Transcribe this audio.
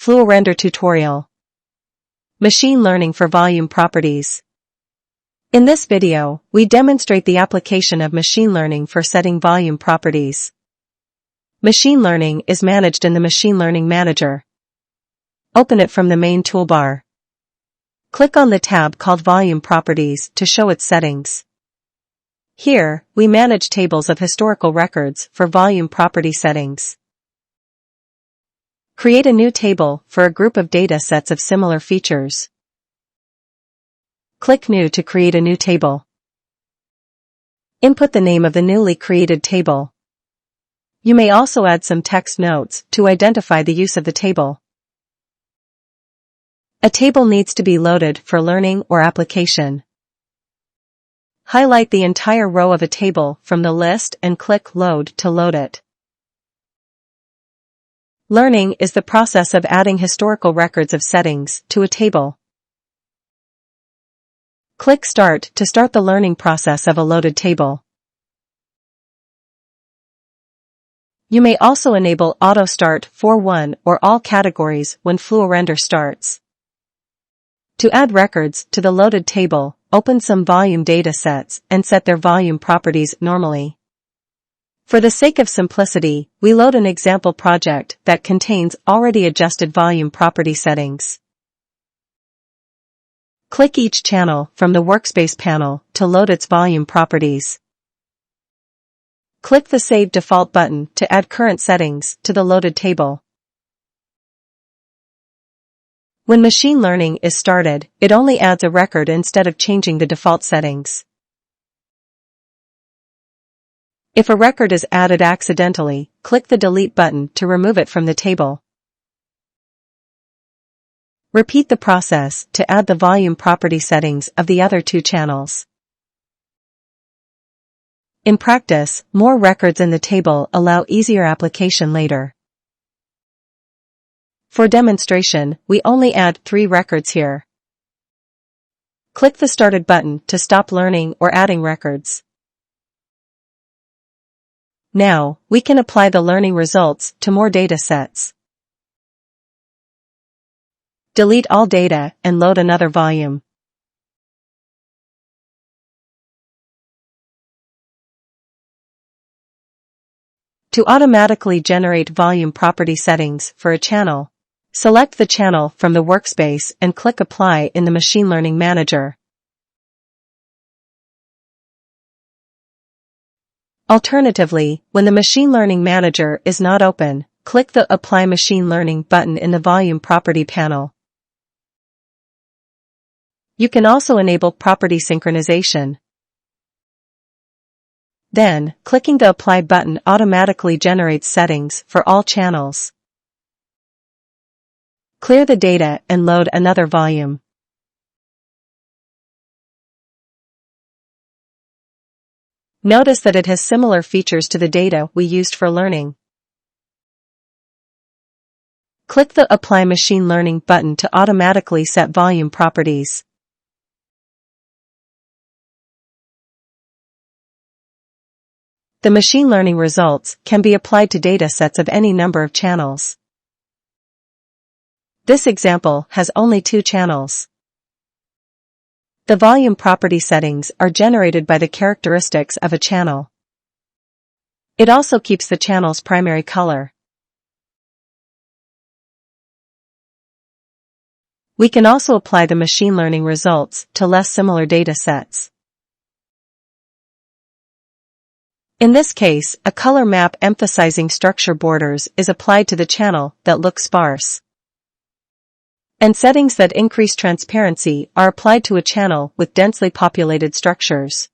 FluoRender tutorial. Machine learning for volume properties. In this video, we demonstrate the application of machine learning for setting volume properties. Machine learning is managed in the Machine Learning Manager. Open it from the main toolbar. Click on the tab called Volume Properties to show its settings. Here, we manage tables of historical records for volume property settings. Create a new table for a group of data sets of similar features. Click New to create a new table. Input the name of the newly created table. You may also add some text notes to identify the use of the table. A table needs to be loaded for learning or application. Highlight the entire row of a table from the list and click Load to load it. Learning is the process of adding historical records of settings to a table. Click Start to start the learning process of a loaded table. You may also enable Auto Start for one or all categories when FluoRender starts. To add records to the loaded table, open some volume data sets and set their volume properties normally. For the sake of simplicity, we load an example project that contains already adjusted volume property settings. Click each channel from the Workspace panel to load its volume properties. Click the Save Default button to add current settings to the loaded table. When machine learning is started, it only adds a record instead of changing the default settings. If a record is added accidentally, click the Delete button to remove it from the table. Repeat the process to add the volume property settings of the other two channels. In practice, more records in the table allow easier application later. For demonstration, we only add 3 records here. Click the Started button to stop learning or adding records. Now, we can apply the learning results to more data sets. Delete all data and load another volume. To automatically generate volume property settings for a channel, select the channel from the workspace and click Apply in the Machine Learning Manager. Alternatively, when the Machine Learning Manager is not open, click the Apply Machine Learning button in the Volume Property panel. You can also enable property synchronization. Then, clicking the Apply button automatically generates settings for all channels. Clear the data and load another volume. Notice that it has similar features to the data we used for learning. Click the Apply Machine Learning button to automatically set volume properties. The machine learning results can be applied to data sets of any number of channels. This example has only 2 channels. The volume property settings are generated by the characteristics of a channel. It also keeps the channel's primary color. We can also apply the machine learning results to less similar data sets. In this case, a color map emphasizing structure borders is applied to the channel that looks sparse. And settings that increase transparency are applied to a channel with densely populated structures.